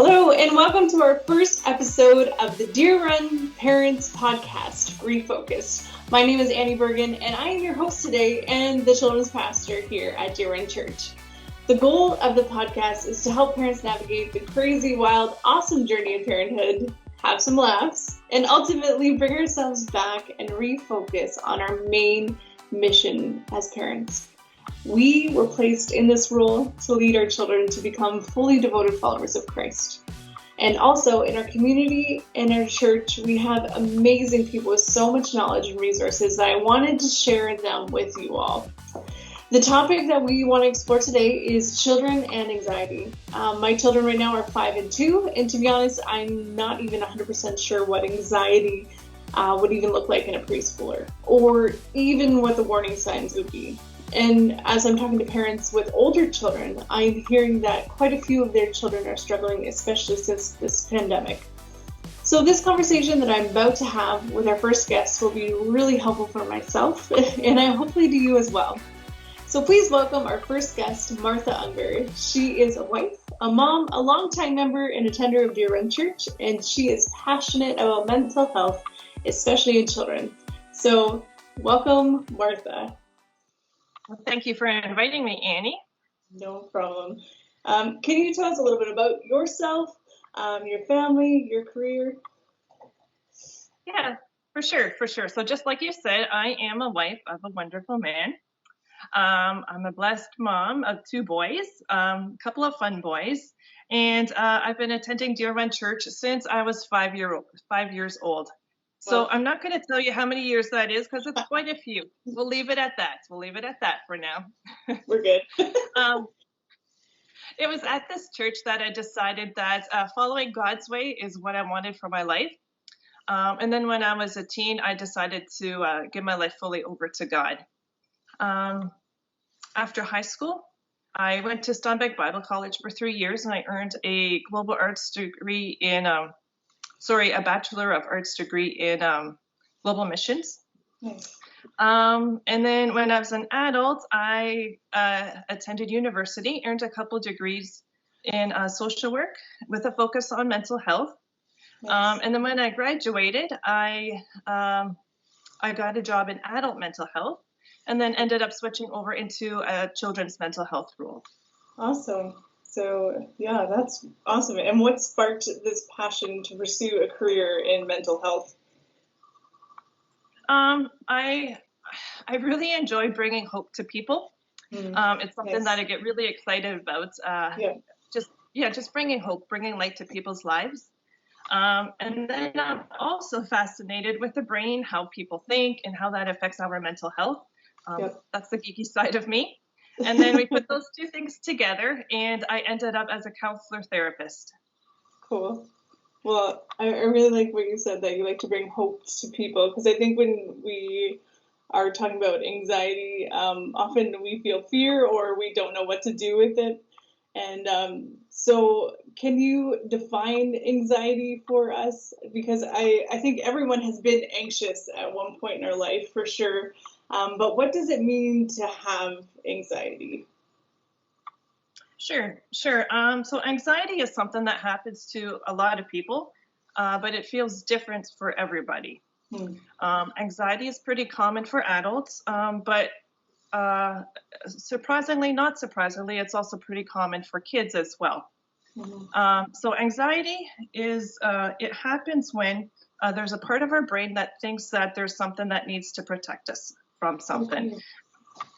Hello, and welcome to our first episode of the Deer Run Parents Podcast, Refocus. My name is Annie Bergen, and I am your host today and the children's pastor here at Deer Run Church. The goal of the podcast is to help parents navigate the crazy, wild, awesome journey of parenthood, have some laughs, and ultimately bring ourselves back and refocus on our main mission as parents. We were placed in this role to lead our children to become fully devoted followers of Christ. And also in our community and our church, we have amazing people with so much knowledge and resources that I wanted to share them with you all. The topic that we want to explore today is children and anxiety. My children right now are 5 and 2, and to be honest, I'm not even 100% sure what anxiety would even look like in a preschooler, or even what the warning signs would be. And as I'm talking to parents with older children, I'm hearing that quite a few of their children are struggling, especially since this pandemic. So this conversation that I'm about to have with our first guest will be really helpful for myself, and hopefully to you as well. So please welcome our first guest, Martha Unger. She is a wife, a mom, a longtime member and attender of Deer Run Church, and she is passionate about mental health, especially in children. So welcome, Martha. Well, thank you for inviting me, Annie. No problem. Can you tell us a little bit about yourself, your family, your career? Yeah, for sure. So just like you said, I am a wife of a wonderful man. I'm a blessed mom of 2 boys, a couple of fun boys, and I've been attending Deer Run Church since I was 5 years old. So I'm not going to tell you how many years that is because it's quite a few. We'll leave it at that. For now. We're good. It was at this church that I decided that following God's way is what I wanted for my life. And then when I was a teen, I decided to give my life fully over to God. After high school, I went to Steinbeck Bible College for 3 years, and I earned a global arts degree in, a Bachelor of Arts degree in global missions. Nice. And then when I was an adult, I attended university, earned a couple degrees in social work with a focus on mental health. Nice. And then when I graduated, I got a job in adult mental health, and then ended up switching over into a children's mental health role. Awesome. So yeah, that's awesome. And what sparked this passion to pursue a career in mental health? I really enjoy bringing hope to people. It's something that I get really excited about. Just bringing hope, bringing light to people's lives. And then I'm also fascinated with the brain, how people think, and how that affects our mental health. That's the geeky side of me. And then we put those 2 things together, and I ended up as a councillor therapist. Cool. Well, I really like what you said, that you like to bring hope to people, because I think when we are talking about anxiety, often we feel fear or we don't know what to do with it. And so can you define anxiety for us? Because I think everyone has been anxious at one point in our life, for sure. But what does it mean to have anxiety? Sure. So anxiety is something that happens to a lot of people, but it feels different for everybody. Anxiety is pretty common for adults, but not surprisingly, it's also pretty common for kids as well. So anxiety is, it happens when there's a part of our brain that thinks that there's something that needs to protect us from something. Okay.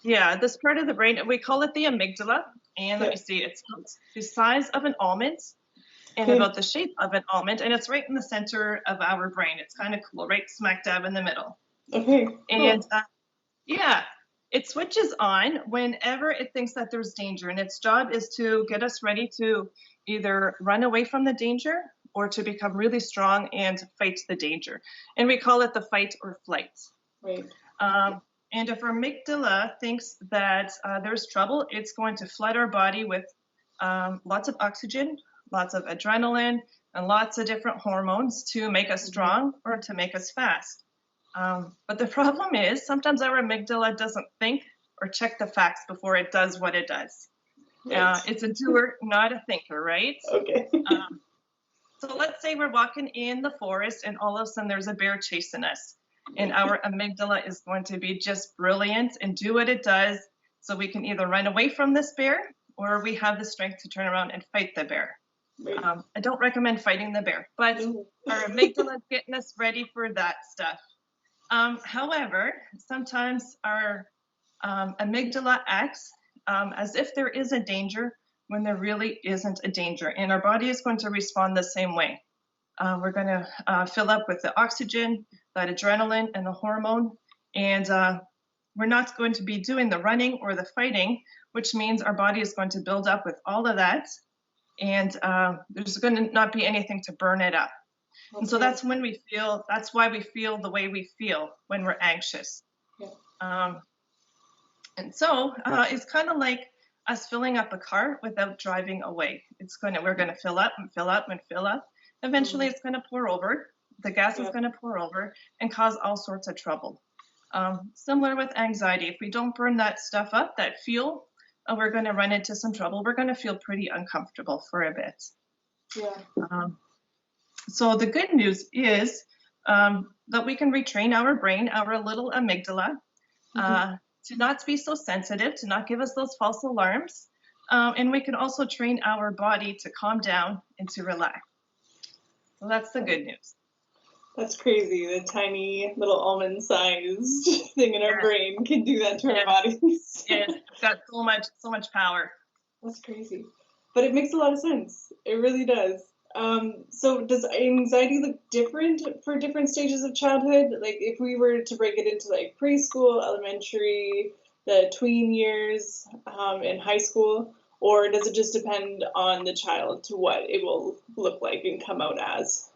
Yeah, this part of the brain, we call it the amygdala. And let me see, it's the size of an almond and about the shape of an almond. And it's right in the center of our brain. It's kind of cool, right smack dab in the middle. Okay. Cool. And it switches on whenever it thinks that there's danger. And its job is to get us ready to either run away from the danger or to become really strong and fight the danger. And we call it the fight or flight. Right. And if our amygdala thinks that there's trouble, it's going to flood our body with lots of oxygen, lots of adrenaline, and lots of different hormones to make us strong or to make us fast. But the problem is sometimes our amygdala doesn't think or check the facts before it does what it does. Right. It's a doer, not a thinker, right? Okay. So let's say we're walking in the forest and all of a sudden there's a bear chasing us. And our amygdala is going to be just brilliant and do what it does. So we can either run away from this bear or we have the strength to turn around and fight the bear. I don't recommend fighting the bear, but our amygdala is getting us ready for that stuff. However, sometimes our amygdala acts as if there is a danger when there really isn't a danger, and our body is going to respond the same way. We're going to fill up with the oxygen, that adrenaline, and the hormone, and we're not going to be doing the running or the fighting, which means our body is going to build up with all of that, and there's going to not be anything to burn it up. Okay. And so that's when we feel, that's why we feel the way we feel when we're anxious. Yeah. And so it's kind of like us filling up a car without driving away. We're going to fill up and fill up and fill up. Eventually it's going to pour over. The gas is going to pour over and cause all sorts of trouble. Similar with anxiety, if we don't burn that stuff up, that fuel, we're going to run into some trouble. We're going to feel pretty uncomfortable for a bit. Yeah. So the good news is that we can retrain our brain, our little amygdala, to not be so sensitive, to not give us those false alarms. And we can also train our body to calm down and to relax. So that's the good news. That's crazy. The tiny little almond-sized thing in our brain can do that to our bodies. It's got so much power. That's crazy. But it makes a lot of sense. It really does. So does anxiety look different for different stages of childhood? Like if we were to break it into like preschool, elementary, the tween years, and high school, or does it just depend on the child to what it will look like and come out as?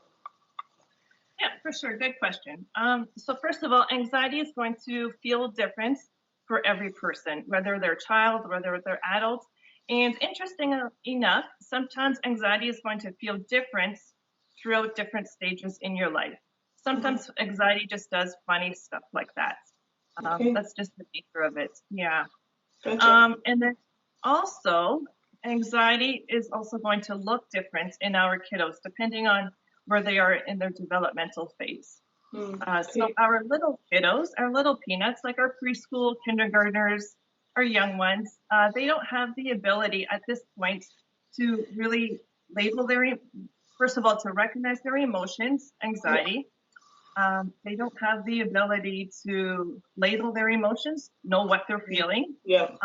Yeah, for sure. Good question. So first of all, anxiety is going to feel different for every person, whether they're a child, whether they're adult. And interesting enough, sometimes anxiety is going to feel different throughout different stages in your life. Sometimes anxiety just does funny stuff like that. That's just the nature of it. Yeah. Gotcha. And then also, anxiety is also going to look different in our kiddos, depending on where they are in their developmental phase. So our little kiddos, our little peanuts, like our preschool, kindergartners, our young ones, they don't have the ability at this point to really label first of all, to recognize their emotions, anxiety. They don't have the ability to label their emotions, know what they're feeling.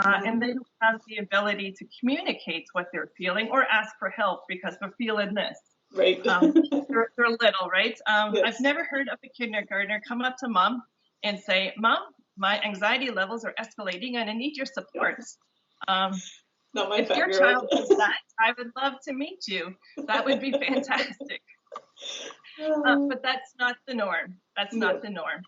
And they don't have the ability to communicate what they're feeling or ask for help because they're feeling this. Right. They're little, right? Yes. I've never heard of a kindergartner come up to mom and say, "Mom, my anxiety levels are escalating and I need your support." If your child does that, I would love to meet you. That would be fantastic. But that's not the norm. That's not the norm.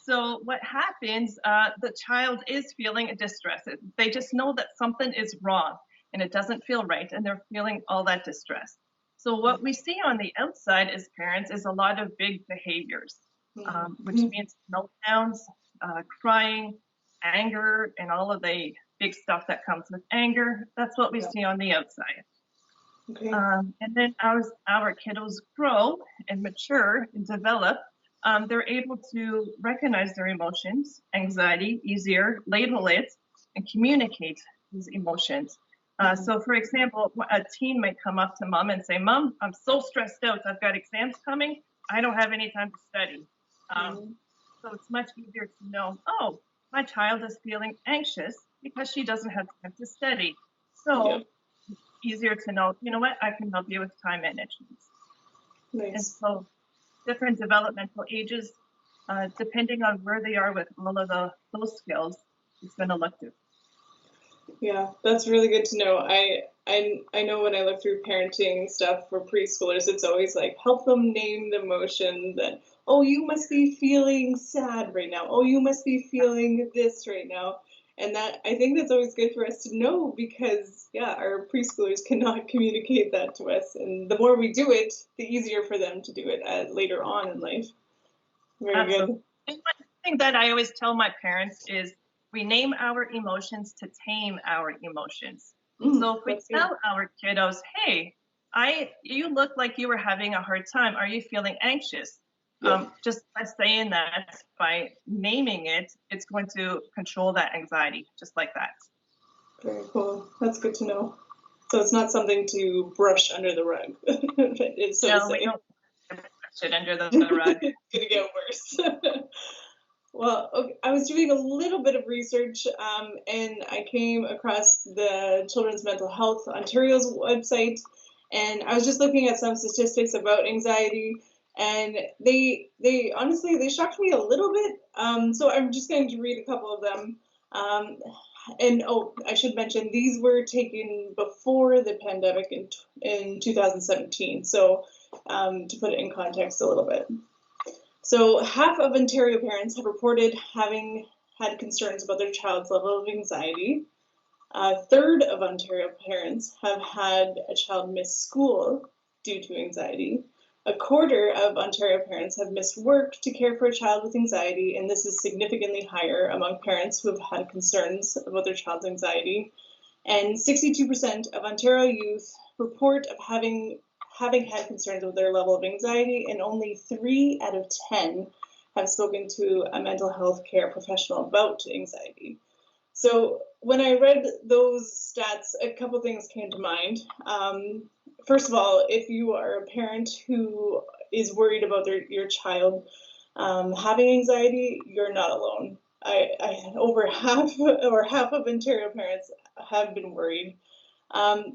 So what happens, the child is feeling a distress. They just know that something is wrong and it doesn't feel right, and they're feeling all that distress. So what we see on the outside as parents is a lot of big behaviors, which means meltdowns, crying, anger, and all of the big stuff that comes with anger. That's what we see on the outside. And then as our kiddos grow and mature and develop, they're able to recognize their emotions, anxiety, easier, label it, and communicate these emotions. So for example, a teen might come up to mom and say, "Mom, I'm so stressed out. I've got exams coming. I don't have any time to study." So it's much easier to know, oh, my child is feeling anxious because she doesn't have time to study. So it's easier to know, you know what, I can help you with time management. Nice. And so different developmental ages, depending on where they are with all of those skills, it's going to look different. Yeah, that's really good to know. I know when I look through parenting stuff for preschoolers, it's always like, help them name the emotion that, oh, you must be feeling sad right now. Oh, you must be feeling this right now. And that, I think that's always good for us to know because, our preschoolers cannot communicate that to us. And the more we do it, the easier for them to do it later on in life. Very good. And one thing that I always tell my parents is, we name our emotions to tame our emotions. So if we tell our kiddos, hey, You look like you were having a hard time. Are you feeling anxious? Just by saying that, by naming it, it's going to control that anxiety, just like that. Very cool. That's good to know. So it's not something to brush under the rug. It's so No, to say. we don't brush it under the rug. It's gonna get worse. Well, okay, I was doing a little bit of research, and I came across the Children's Mental Health Ontario's website, and I was just looking at some statistics about anxiety, and they honestly they shocked me a little bit. So I'm just going to read a couple of them. And oh, I should mention these were taken before the pandemic in 2017. So to put it in context a little bit. So half of Ontario parents have reported having had concerns about their child's level of anxiety. A third of Ontario parents have had a child miss school due to anxiety. A quarter of Ontario parents have missed work to care for a child with anxiety, and this is significantly higher among parents who have had concerns about their child's anxiety. And 62% of Ontario youth report of having had concerns with their level of anxiety, and only 3 out of 10 have spoken to a mental health care professional about anxiety. So when I read those stats, a couple things came to mind. First of all, if you are a parent who is worried about your child having anxiety, you're not alone. Over half of Ontario parents have been worried.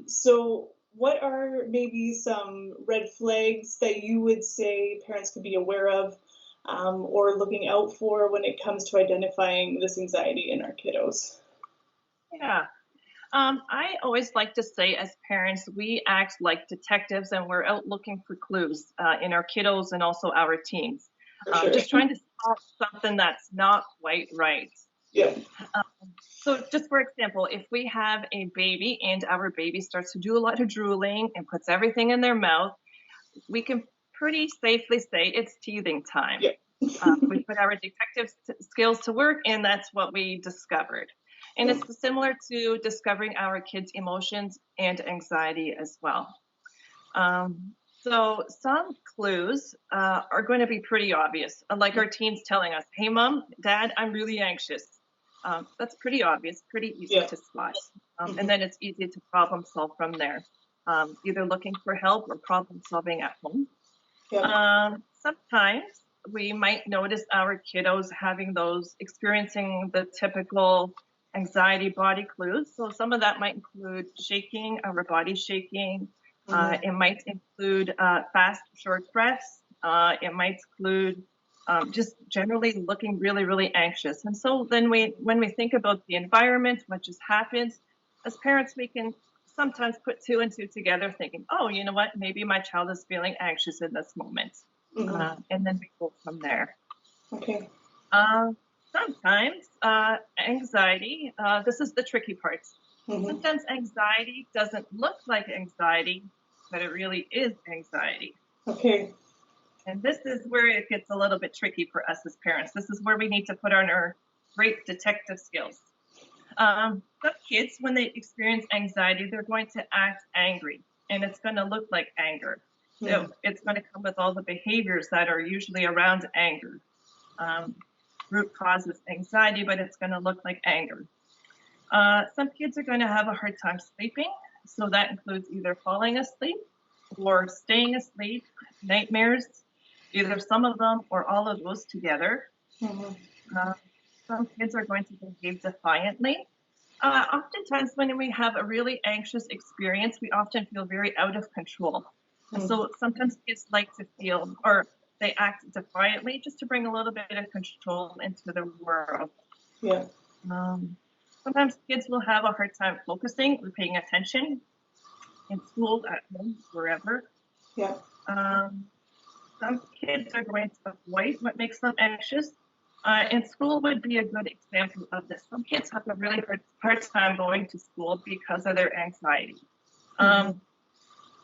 So what are maybe some red flags that you would say parents could be aware of or looking out for when it comes to identifying this anxiety in our kiddos? Yeah. I always like to say, as parents, we act like detectives and we're out looking for clues in our kiddos and also our teens. Sure. Just trying to solve something that's not quite right. Yeah. So just for example, if we have a baby and our baby starts to do a lot of drooling and puts everything in their mouth, we can pretty safely say it's teething time. Yeah. We put our detective skills to work, and that's what we discovered. And it's similar to discovering our kids' emotions and anxiety as well. So some clues are going to be pretty obvious, like our teens telling us, hey, Mom, Dad, I'm really anxious. That's pretty obvious, pretty easy to spot. And then it's easy to problem solve from there, either looking for help or problem solving at home. Sometimes we might notice our kiddos experiencing the typical anxiety body clues. So some of that might include shaking, our body shaking. It might include fast, short breaths. It might include just generally looking really, really anxious. And so then when we think about the environment, what just happened, as parents, we can sometimes put 2 and 2 together thinking, oh, you know what, maybe my child is feeling anxious in this moment. And then we go from there. Okay. Sometimes anxiety, this is the tricky part. Sometimes anxiety doesn't look like anxiety, but it really is anxiety. Okay. And this is where it gets a little bit tricky for us as parents. This is where we need to put on our great detective skills. Some kids, when they experience anxiety, they're going to act angry, and it's going to look like anger. So it's going to come with all the behaviors that are usually around anger. Root causes anxiety, but it's going to look like anger. Some kids are going to have a hard time sleeping. So that includes either falling asleep or staying asleep, nightmares, either some of them or all of those together. Some kids are going to behave defiantly. Oftentimes when we have a really anxious experience, we often feel very out of control. And so sometimes kids like to feel, or they act defiantly just to bring a little bit of control into the world. Sometimes kids will have a hard time focusing or paying attention in school, at home, wherever. Some kids are going to avoid what makes them anxious. And school would be a good example of this. Some kids have a really hard time going to school because of their anxiety.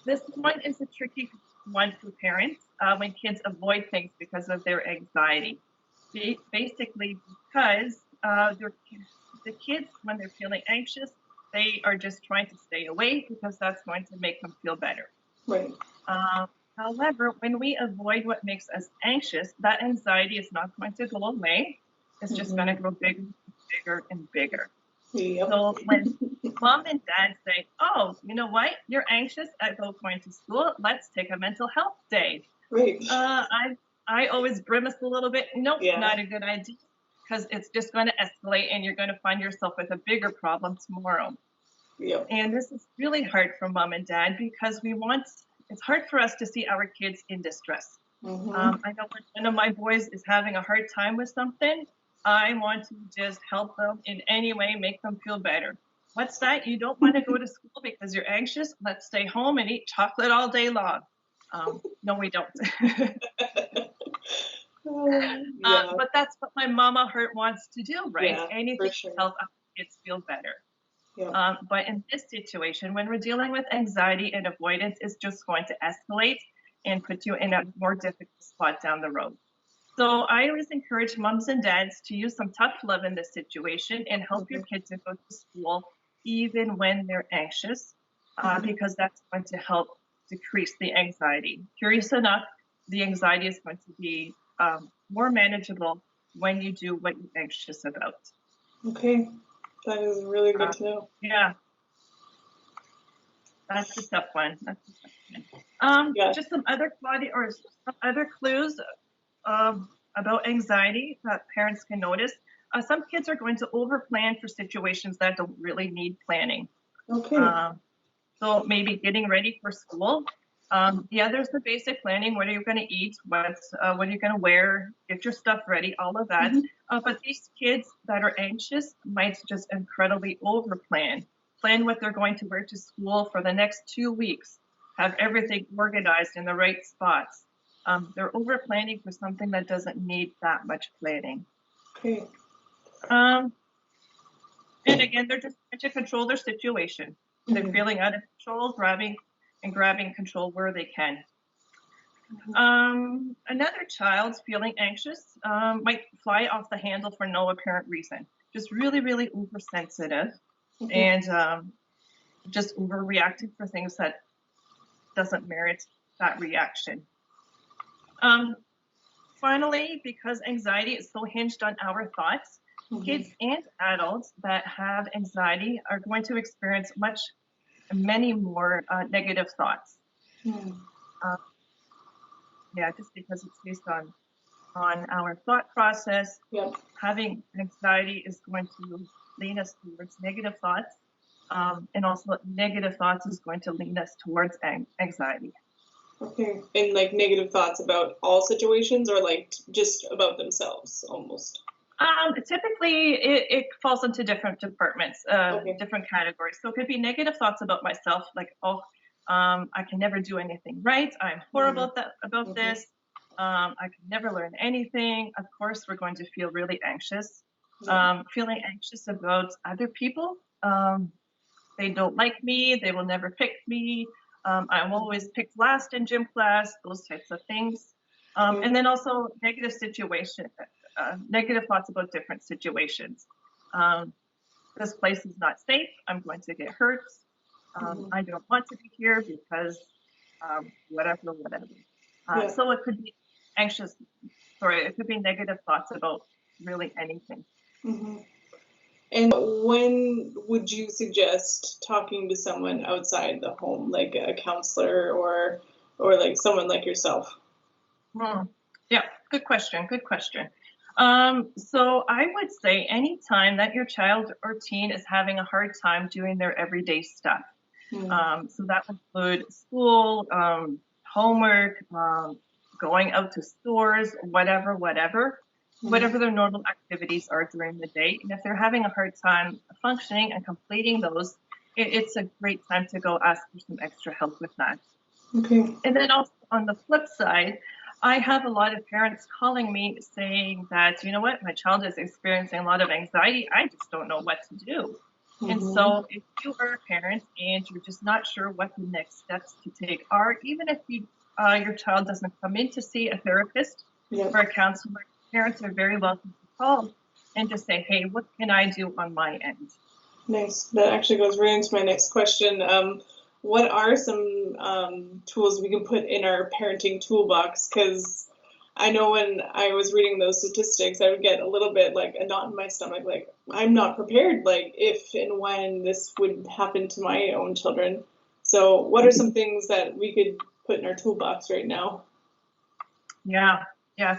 This one is a tricky one for parents when kids avoid things because of their anxiety. Basically, because the kids, when they're feeling anxious, they are just trying to stay away because that's going to make them feel better. Right. However, when we avoid what makes us anxious, that anxiety is not going to go away. It's just going to grow bigger, bigger, and bigger. Yep. So when mom and dad say, oh, you know what, you're anxious about going to school, let's take a mental health day. Right. I always grimace a little bit. Nope, Yeah. not a good idea, because it's just going to escalate and you're going to find yourself with a bigger problem tomorrow. Yep. And this is really hard for mom and dad because it's hard for us to see our kids in distress. I know when one of my boys is having a hard time with something, I want to just help them in any way, make them feel better. What's that? You don't want to go to school because you're anxious? Let's stay home and eat chocolate all day long. No, we don't. But that's what my mama heart wants to do, right? Yeah, anything for sure. to help our kids feel better. Yeah. But in this situation, when we're dealing with anxiety and avoidance, it's just going to escalate and put you in a more difficult spot down the road. So I always encourage moms and dads to use some tough love in this situation and help your kids to go to school even when they're anxious, because that's going to help decrease the anxiety. Curious enough, the anxiety is going to be more manageable when you do what you're anxious about. Okay, that is really good to know. Yeah. That's a tough one. Just some other clues about anxiety that parents can notice. Some kids are going to overplan for situations that don't really need planning. Okay. So maybe getting ready for school. There's the basic planning. What are you going to eat? What are you going to wear? Get your stuff ready, all of that. But these kids that are anxious might just incredibly overplan. Plan what they're going to wear to school for the next 2 weeks. Have everything organized in the right spots. They're over planning for something that doesn't need that much planning. Okay. And again, they're just trying to control their situation. They're feeling out of control, grabbing control where they can. Another child feeling anxious might fly off the handle for no apparent reason. Just really, really oversensitive. And just overreacting for things that doesn't merit that reaction. Finally, because anxiety is so hinged on our thoughts, kids and adults that have anxiety are going to experience many more negative thoughts. Just because it's based on our thought process. Yep. Having anxiety is going to lean us towards negative thoughts, and also negative thoughts is going to lean us towards anxiety. Okay, and like negative thoughts about all situations, or like just about themselves, almost. Typically, it falls into different departments, different categories. So it could be negative thoughts about myself, like, I can never do anything right. I'm horrible about this. I can never learn anything. Of course, we're going to feel really anxious. Feeling anxious about other people. They don't like me. They will never pick me. I'm always picked last in gym class. Those types of things. And then also negative thoughts about different situations. This place is not safe. I'm going to get hurt. I don't want to be here because whatever. So it could be it could be negative thoughts about really anything. And when would you suggest talking to someone outside the home, like a counselor or like someone like yourself? Yeah, good question. So I would say anytime that your child or teen is having a hard time doing their everyday stuff. So that would include school, homework, going out to stores, whatever their normal activities are during the day. And if they're having a hard time functioning and completing those, it's a great time to go ask for some extra help with that. Okay. And then also on the flip side, I have a lot of parents calling me saying that, you know what, my child is experiencing a lot of anxiety. I just don't know what to do. And so if you are a parent and you're just not sure what the next steps to take are, even if your child doesn't come in to see a therapist or a counselor, parents are very welcome to call and just say, hey, what can I do on my end? Nice. That actually goes right into my next question. what are some tools we can put in our parenting toolbox? Because I know when I was reading those statistics, I would get a little bit like a knot in my stomach, like I'm not prepared, like if and when this would happen to my own children. So what are some things that we could put in our toolbox right now? Yeah,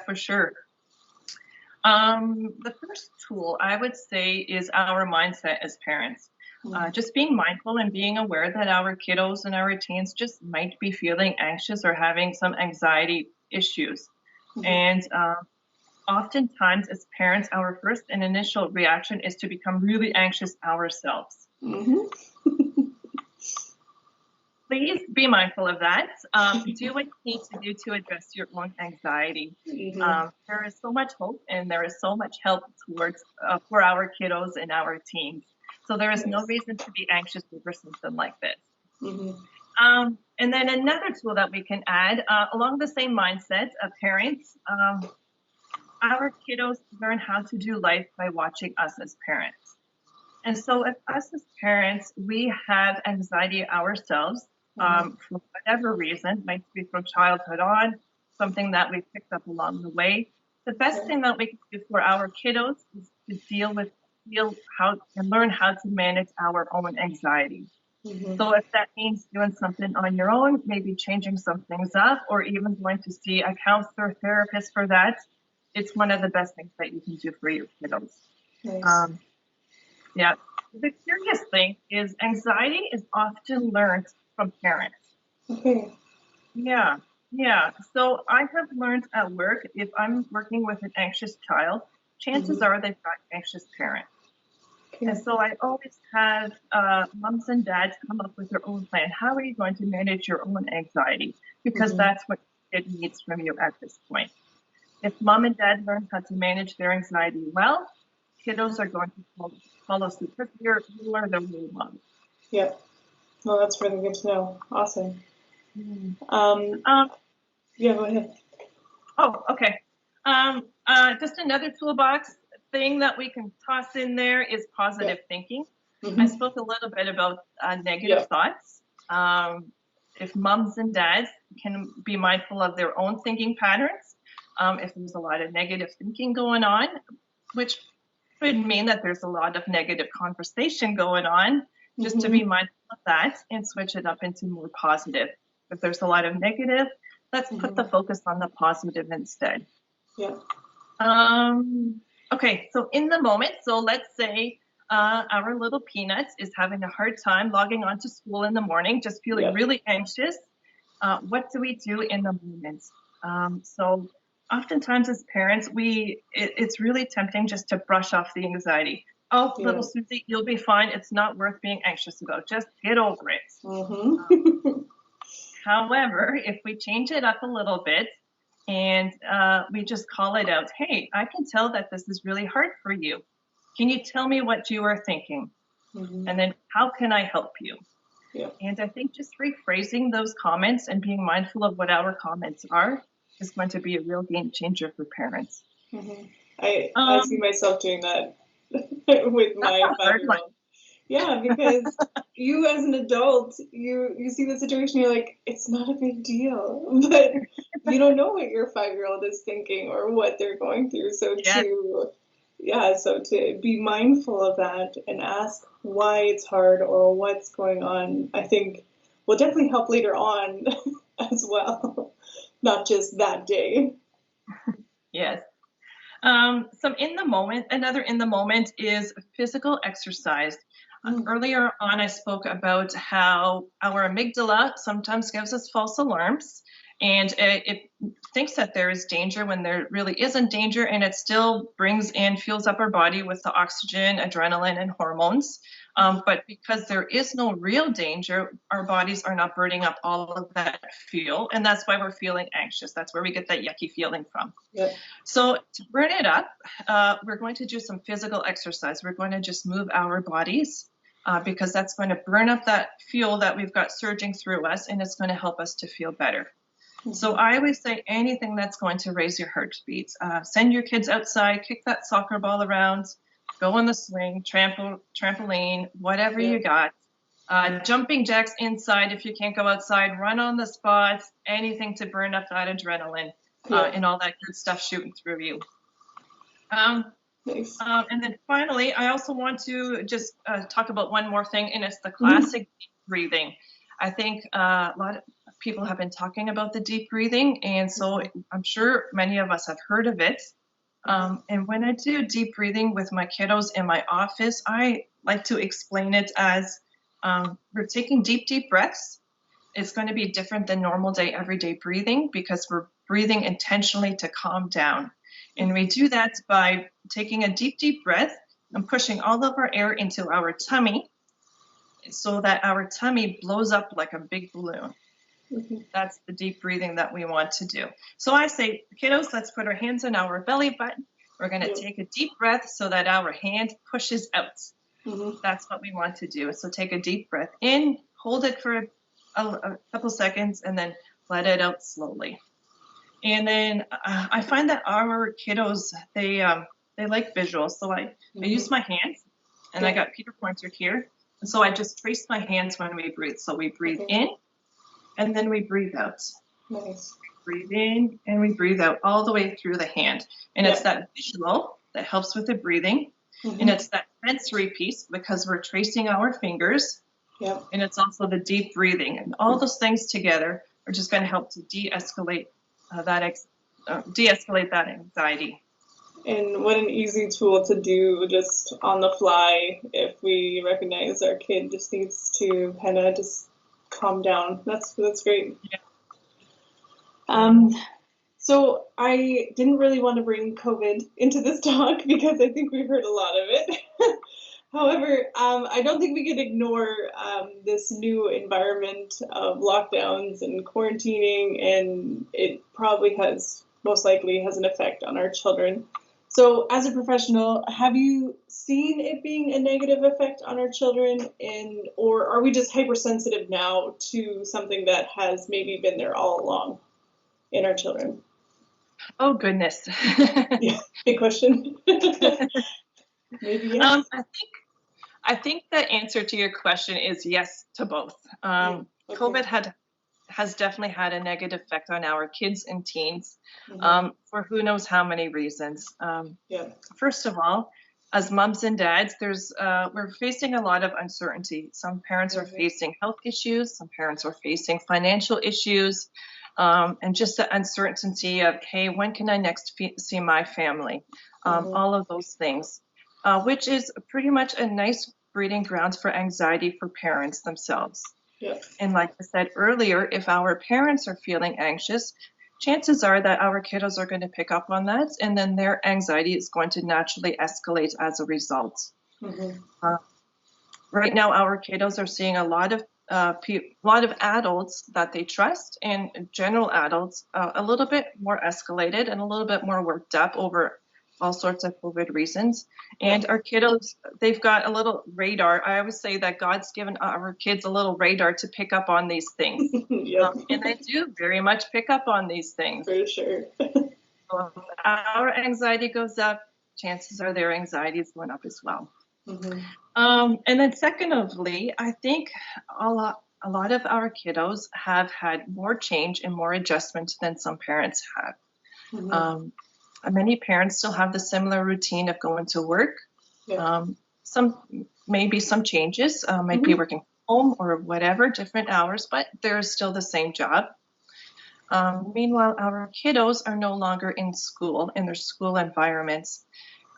for sure. The first tool I would say is our mindset as parents. Just being mindful and being aware that our kiddos and our teens just might be feeling anxious or having some anxiety issues. And oftentimes as parents, our first and initial reaction is to become really anxious ourselves. Please be mindful of that. Do what you need to do to address your own anxiety. There is so much hope and there is so much help towards for our kiddos and our teens. So there is no reason to be anxious over something like this. And then another tool that we can add along the same mindset of parents, our kiddos learn how to do life by watching us as parents. And so if us as parents, we have anxiety ourselves, for whatever reason, might be from childhood on, something that we picked up along the way, the best thing that we can do for our kiddos is to feel how and learn how to manage our own anxiety. So if that means doing something on your own, maybe changing some things up, or even going to see a counselor, therapist for that, it's one of the best things that you can do for your kiddos. Yeah. The curious thing is anxiety is often learned from parents. Yeah. So I have learned at work, if I'm working with an anxious child, chances are they've got anxious parents. And so I always have moms and dads come up with their own plan. How are you going to manage your own anxiety? Because that's what it needs from you at this point. If mom and dad learn how to manage their anxiety well, kiddos are going to follow suit because you are the role model. Yep. Well, that's really good to know. Awesome. Yeah, go ahead. Oh, okay. Just another toolbox thing that we can toss in there is positive thinking. I spoke a little bit about negative thoughts. If moms and dads can be mindful of their own thinking patterns, if there's a lot of negative thinking going on, which could mean that there's a lot of negative conversation going on, just to be mindful of that and switch it up into more positive. If there's a lot of negative, let's put the focus on the positive instead. Okay, so in the moment, so let's say our little Peanuts is having a hard time logging on to school in the morning, just feeling really anxious. What do we do in the moment? So oftentimes as parents, it's really tempting just to brush off the anxiety. Oh, little Susie, you'll be fine. It's not worth being anxious about. Just get over it. However, if we change it up a little bit and we just call it out, hey, I can tell that this is really hard for you. Can you tell me what you are thinking? And then how can I help you? And I think just rephrasing those comments and being mindful of what our comments are is going to be a real game changer for parents. I see myself doing that with my 5-year-old. Yeah, because you as an adult, you see the situation, you're like, it's not a big deal, but you don't know what your 5-year-old is thinking or what they're going through. So to be mindful of that and ask why it's hard or what's going on, I think will definitely help later on as well, not just that day. Yes. Another in the moment is physical exercise. Earlier on, I spoke about how our amygdala sometimes gives us false alarms, and it thinks that there is danger when there really isn't danger, and it still fuels up our body with the oxygen, adrenaline, and hormones. But because there is no real danger, our bodies are not burning up all of that fuel, and that's why we're feeling anxious. That's where we get that yucky feeling from. So to burn it up, we're going to do some physical exercise. We're going to just move our bodies because that's going to burn up that fuel that we've got surging through us, and it's going to help us to feel better. So I always say anything that's going to raise your heartbeat. Send your kids outside, kick that soccer ball around, go on the swing, trampoline, whatever you got. Jumping jacks inside if you can't go outside, run on the spots, anything to burn up that adrenaline and all that good stuff shooting through you. Nice. And then finally, I also want to just talk about one more thing, and it's the classic deep breathing. I think a lot of people have been talking about the deep breathing, and so I'm sure many of us have heard of it. And when I do deep breathing with my kiddos in my office, I like to explain it as we're taking deep, deep breaths. It's going to be different than normal day, everyday breathing because we're breathing intentionally to calm down. And we do that by taking a deep, deep breath and pushing all of our air into our tummy so that our tummy blows up like a big balloon. That's the deep breathing that we want to do. So I say, kiddos, let's put our hands on our belly button. We're going to take a deep breath so that our hand pushes out. That's what we want to do. So take a deep breath in, hold it for a couple seconds, and then let it out slowly. And then I find that our kiddos, they like visuals. So I use my hands, and I got Peter Pointer here. And so I just trace my hands when we breathe. So we breathe in, and then we breathe out. Nice. Breathe in, and we breathe out all the way through the hand. And it's that visual that helps with the breathing. And it's that sensory piece because we're tracing our fingers. And it's also the deep breathing. And all those things together are just going to help to de-escalate that anxiety. And what an easy tool to do just on the fly if we recognize our kid just needs to kind of just calm down. That's great. So I didn't really want to bring COVID into this talk because I think we've heard a lot of it. However, I don't think we can ignore this new environment of lockdowns and quarantining, and it probably most likely has an effect on our children. So as a professional, have you seen it being a negative effect on our children, or are we just hypersensitive now to something that has maybe been there all along in our children? Oh, goodness. Big question. Maybe yes. I think the answer to your question is yes to both. COVID has definitely had a negative effect on our kids and teens for who knows how many reasons. First of all, as moms and dads, we're facing a lot of uncertainty. Some parents are facing health issues. Some parents are facing financial issues. And just the uncertainty of, hey, when can I next see my family? All of those things, which is pretty much a nice breeding grounds for anxiety for parents themselves. And like I said earlier, if our parents are feeling anxious, chances are that our kiddos are going to pick up on that, and then their anxiety is going to naturally escalate as a result. Right now, our kiddos are seeing a lot of adults that they trust, and general adults a little bit more escalated and a little bit more worked up over all sorts of COVID reasons. And our kiddos, they've got a little radar. I always say that God's given our kids a little radar to pick up on these things. And they do very much pick up on these things. For sure. So if our anxiety goes up, chances are their anxiety is going up as well. And then secondly, I think a lot of our kiddos have had more change and more adjustment than some parents have. Many parents still have the similar routine of going to work. Maybe some changes, might be working from home or whatever, different hours, but they're still the same job. Meanwhile, our kiddos are no longer in school, in their school environments.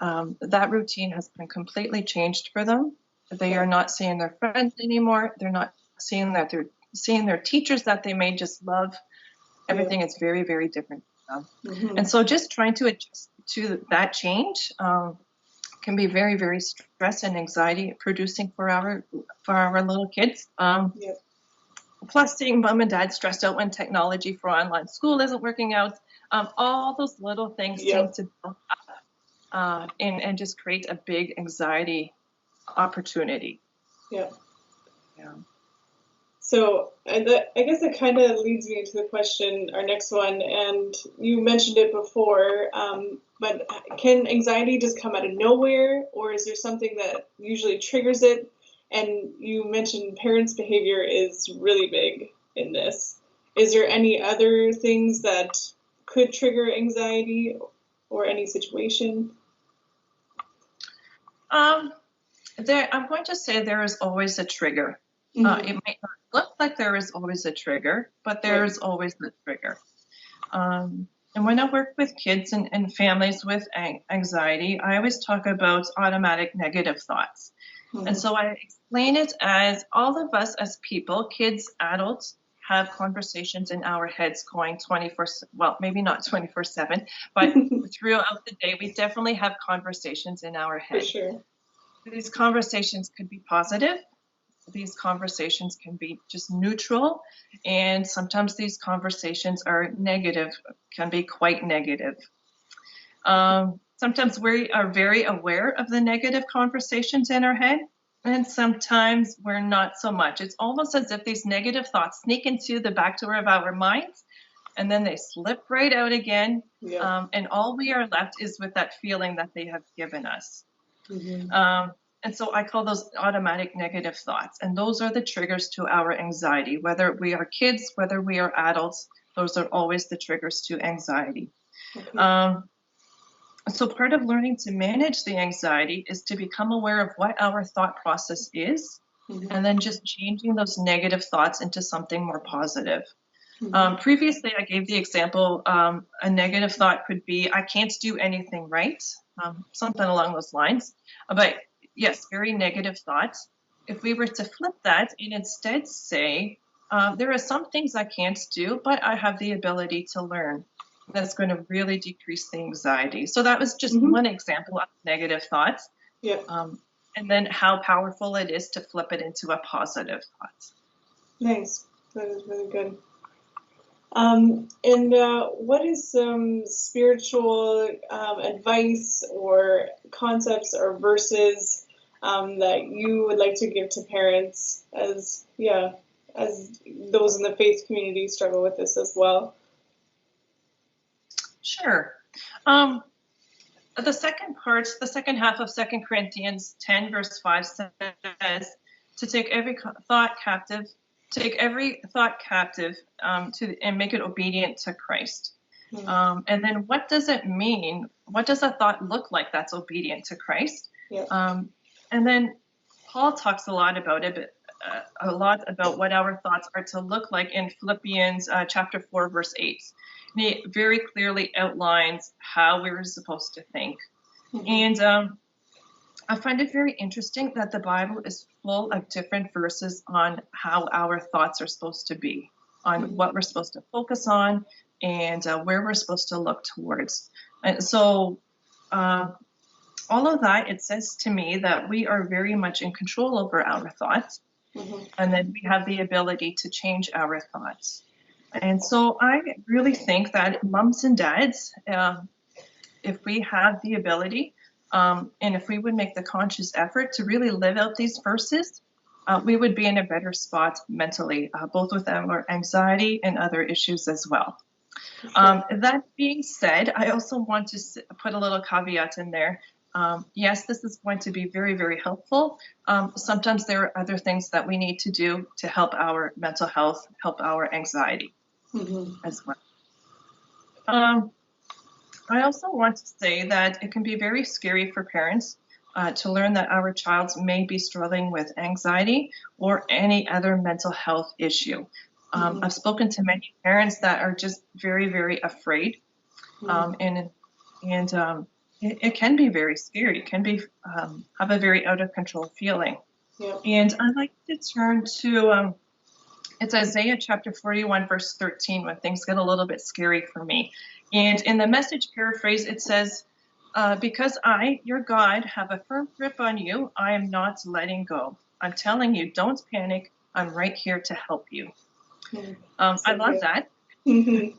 That routine has been completely changed for them. They are not seeing their friends anymore. They're not seeing their teachers that they may just love. Everything is very, very different for them. And so just trying to adjust to that change can be very, very stress and anxiety producing for our little kids. Plus seeing mom and dad stressed out when technology for online school isn't working out. All those little things tend to build up and just create a big anxiety opportunity. So I guess it kind of leads me into the question, our next one, and you mentioned it before, but can anxiety just come out of nowhere, or is there something that usually triggers it? And you mentioned parents' behavior is really big in this. Is there any other things that could trigger anxiety or any situation? I'm going to say there is always a trigger. Mm-hmm. It might not look like there is always a trigger, but there is always a trigger. And when I work with kids and families with anxiety, I always talk about automatic negative thoughts. Mm-hmm. And so I explain it as all of us as people, kids, adults, have conversations in our heads going 24, well, maybe not 24/7, but throughout the day, we definitely have conversations in our head. For sure. These conversations could be positive. These conversations can be just neutral, and sometimes these conversations are negative, can be quite negative. Sometimes we are very aware of the negative conversations in our head, and sometimes we're not so much. It's almost as if these negative thoughts sneak into the back door of our minds, and then they slip right out again, and all we are left is with that feeling that they have given us. Mm-hmm. And so I call those automatic negative thoughts. And those are the triggers to our anxiety. Whether we are kids, whether we are adults, those are always the triggers to anxiety. Okay. So part of learning to manage the anxiety is to become aware of what our thought process is, mm-hmm. and then just changing those negative thoughts into something more positive. Mm-hmm. Previously, I gave the example, a negative thought could be, I can't do anything right, something along those lines. But yes, very negative thoughts. If we were to flip that and instead say, there are some things I can't do, but I have the ability to learn. That's going to really decrease the anxiety. So that was just mm-hmm. one example of negative thoughts. Yeah. And then how powerful it is to flip it into a positive thought. Nice. That is really good. And what is some spiritual advice or concepts or verses that you would like to give to parents as those in the faith community struggle with this as well? Sure. The second half of 2 Corinthians 10 verse 5 says to take every thought captive and make it obedient to Christ. Mm-hmm. And then what does it mean? What does a thought look like that's obedient to Christ? Yeah. And then Paul talks a lot about it, about what our thoughts are to look like in Philippians chapter 4, verse 8. And he very clearly outlines how we're supposed to think. Mm-hmm. And I find it very interesting that the Bible is full of different verses on how our thoughts are supposed to be, on mm-hmm. what we're supposed to focus on, and where we're supposed to look towards. And so all of that, it says to me that we are very much in control over our thoughts, mm-hmm. and that we have the ability to change our thoughts. And so I really think that moms and dads, if we have the ability, and if we would make the conscious effort to really live out these verses, we would be in a better spot mentally, both with our anxiety and other issues as well. That being said, I also want to put a little caveat in there. Yes, this is going to be very, very helpful. Sometimes there are other things that we need to do to help our mental health, help our anxiety mm-hmm. as well. I also want to say that it can be very scary for parents to learn that our child may be struggling with anxiety or any other mental health issue. Mm-hmm. I've spoken to many parents that are just very, very afraid, mm-hmm. and it can be very scary. It can be have a very out of control feeling. Yeah. And I'd like to turn to it's Isaiah chapter 41, verse 13, when things get a little bit scary for me. And in the Message paraphrase, it says, because I, your God, have a firm grip on you, I am not letting go. I'm telling you, don't panic. I'm right here to help you. I love that. Mm-hmm.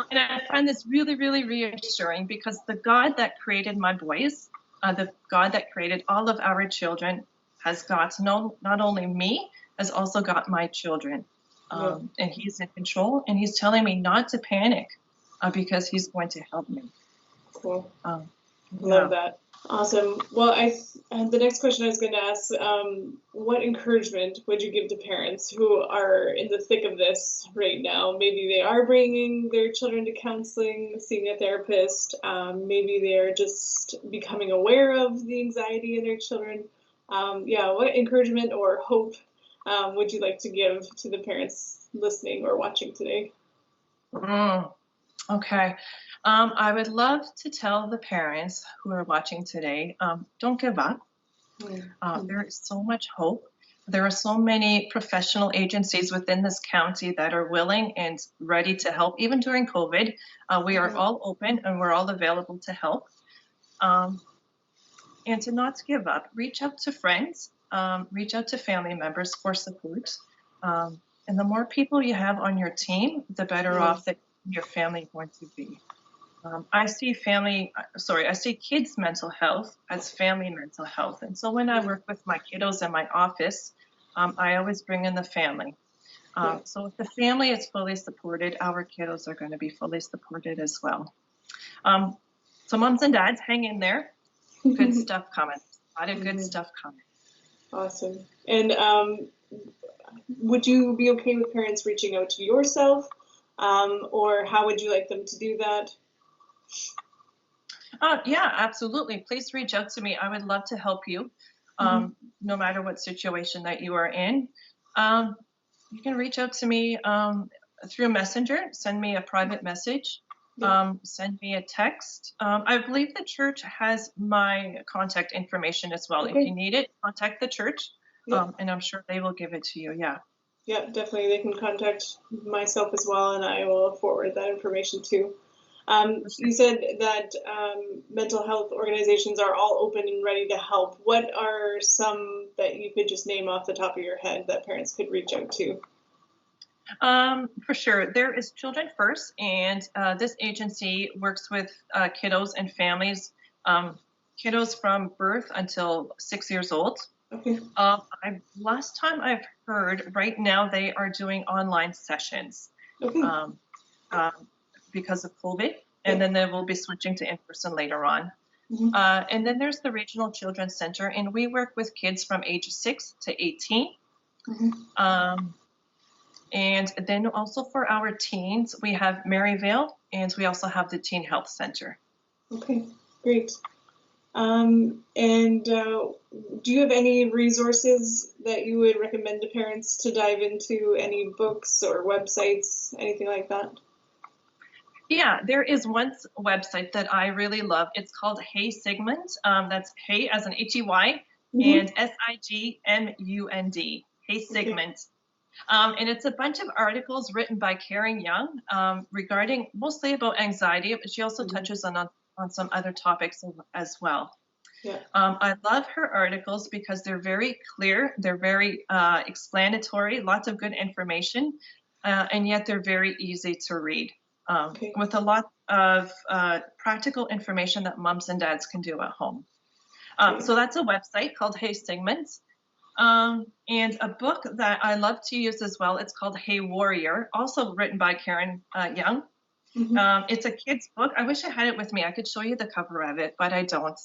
And I find this really, really reassuring because the God that created my boys, the God that created all of our children, has got not only me, has also got my children. And he's in control, and he's telling me not to panic because he's going to help me. Cool. Love that. Awesome. Well, the next question I was going to ask, what encouragement would you give to parents who are in the thick of this right now? Maybe they are bringing their children to counseling, seeing a therapist. Maybe they're just becoming aware of the anxiety in their children. What encouragement or hope would you like to give to the parents listening or watching today? Okay. I would love to tell the parents who are watching today, don't give up. There is so much hope. There are so many professional agencies within this county that are willing and ready to help. Even during COVID, we are all open and we're all available to help. And to not give up. Reach out to friends, reach out to family members for support. And the more people you have on your team, the better off that your family is going to be. I see kids' mental health as family mental health. And so when I work with my kiddos in my office, I always bring in the family. So if the family is fully supported, our kiddos are going to be fully supported as well. So moms and dads, hang in there. Good stuff coming. A lot of good stuff coming. Awesome. And would you be okay with parents reaching out to yourself? Or how would you like them to do that? Yeah, absolutely. Please reach out to me. I would love to help you, no matter what situation that you are in. You can reach out to me through Messenger. Send me a private message. Send me a text. I believe the church has my contact information as well. If you need it, contact the church, and I'm sure they will give it to you. Yeah. Yeah, definitely. They can contact myself as well, and I will forward that information too. You said that mental health organizations are all open and ready to help. What are some that you could just name off the top of your head that parents could reach out to? For sure. There is Children First, and this agency works with kiddos and families, kiddos from birth until 6 years old. Okay. Last time I've heard, right now they are doing online sessions because of COVID, and then they will be switching to in-person later on. And then there's the Regional Children's Center, and we work with kids from age 6 to 18. And then also for our teens, we have Maryvale, and we also have the Teen Health Center. Okay, great. Do you have any resources that you would recommend to parents to dive into? Any books or websites, anything like that? Yeah, there is one website that I really love. It's called Hey Sigmund. That's Hey as in H-E-Y and S-I-G-M-U-N-D. Hey Sigmund. And it's a bunch of articles written by Karen Young regarding mostly about anxiety, but she also touches on some other topics as well. I love her articles because they're very clear, they're very explanatory, lots of good information, and yet they're very easy to read with a lot of practical information that moms and dads can do at home. So that's a website called Hey Sigmund. And a book that I love to use as well, it's called Hey Warrior, also written by Karen Young. It's a kid's book. I wish I had it with me. I could show you the cover of it, but I don't.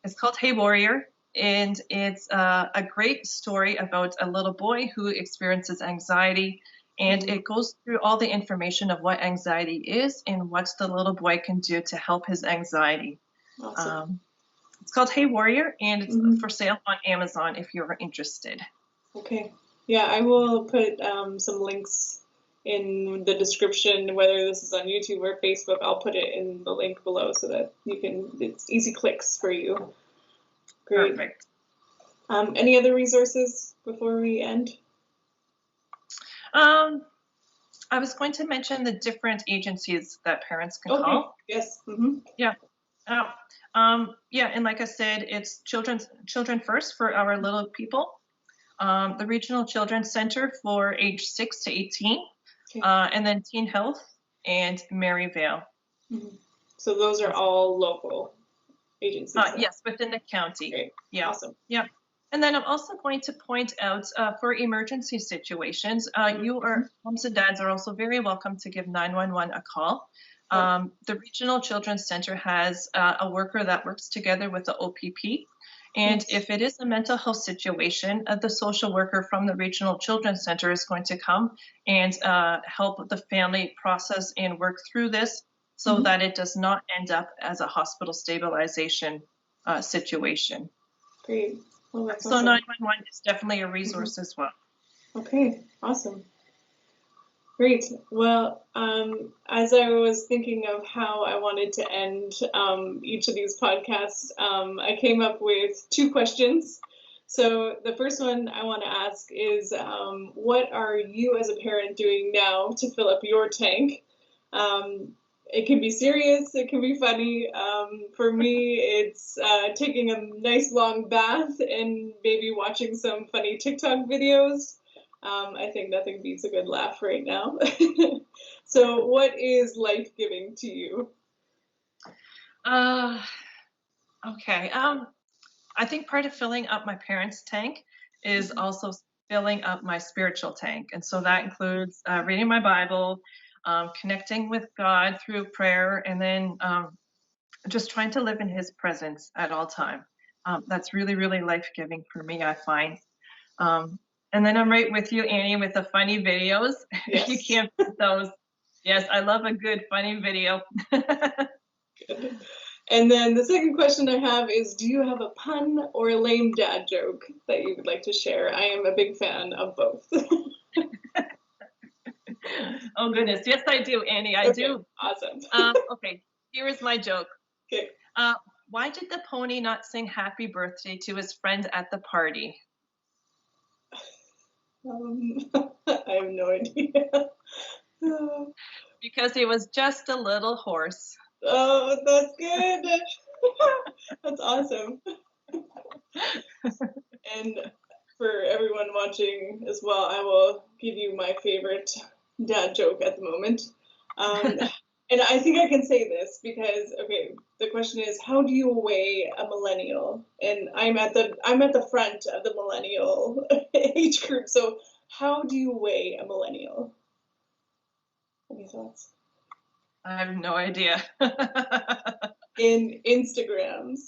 It's called Hey Warrior, and it's a great story about a little boy who experiences anxiety, and it goes through all the information of what anxiety is and what the little boy can do to help his anxiety. Awesome. It's called Hey Warrior, and it's for sale on Amazon if you're interested. Okay. Yeah, I will put some links in the description, whether this is on YouTube or Facebook. I'll put it in the link below so that it's easy clicks for you. Great. Perfect. Any other resources before we end? I was going to mention the different agencies that parents can call. Yes. Yeah. And like I said, it's Children First for our little people, the Regional Children's Center for age 6 to 18, and then Teen Health and Maryvale. So those are all local agencies? Yes, within the county. Great. Yeah. Awesome. Yeah. And then I'm also going to point out for emergency situations, moms and dads are also very welcome to give 911 a call. The Regional Children's Center has a worker that works together with the OPP. And if it is a mental health situation, the social worker from the Regional Children's Center is going to come and help the family process and work through this so that it does not end up as a hospital stabilization situation. Great. Well, that's So awesome. 911 is definitely a resource as well. Okay, awesome. Great. Well, as I was thinking of how I wanted to end each of these podcasts, I came up with 2 questions. So the first one I want to ask is, what are you as a parent doing now to fill up your tank? It can be serious, it can be funny. For me, it's taking a nice long bath and maybe watching some funny TikTok videos. I think nothing beats a good laugh right now. So what is life-giving to you? Okay. I think part of filling up my parents' tank is also filling up my spiritual tank. And so that includes reading my Bible, connecting with God through prayer, and then just trying to live in his presence at all time. That's really, really life-giving for me, I find. And then I'm right with you, Annie, with the funny videos. Yes. You can't put those. Yes, I love a good funny video. Good. And then the second question I have is, do you have a pun or a lame dad joke that you would like to share? I am a big fan of both. Oh, goodness. Yes, I do, Annie. I do. Awesome. Okay, here is my joke. Okay. Why did the pony not sing happy birthday to his friend at the party? I have no idea. Because he was just a little horse. Oh, that's good. That's awesome. And for everyone watching as well, I will give you my favorite dad joke at the moment. And I think I can say this because, okay, the question is, how do you weigh a millennial? And I'm at the front of the millennial age group. So how do you weigh a millennial? Any thoughts? I have no idea. In Instagrams.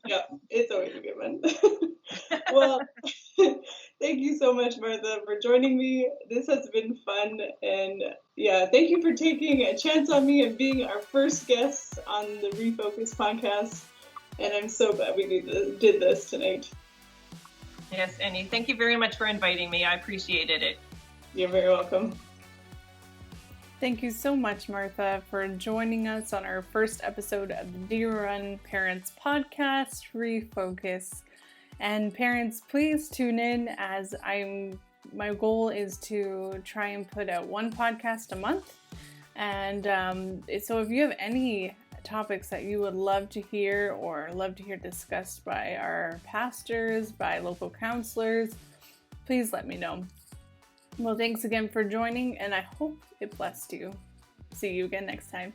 Yeah, it's always a good one. Well, thank you so much, Martha, for joining me. This has been fun. And yeah, thank you for taking a chance on me and being our first guest on the Refocus podcast. And I'm so glad we did this tonight. Yes, Annie, thank you very much for inviting me. I appreciated it. You're very welcome. Thank you so much, Martha, for joining us on our first episode of the Deer Run Parents Podcast, Refocus. And parents, please tune in as my goal is to try and put out 1 podcast a month. And so if you have any topics that you would love to hear or love to hear discussed by our pastors, by local counselors, please let me know. Well, thanks again for joining, and I hope it blessed you. See you again next time.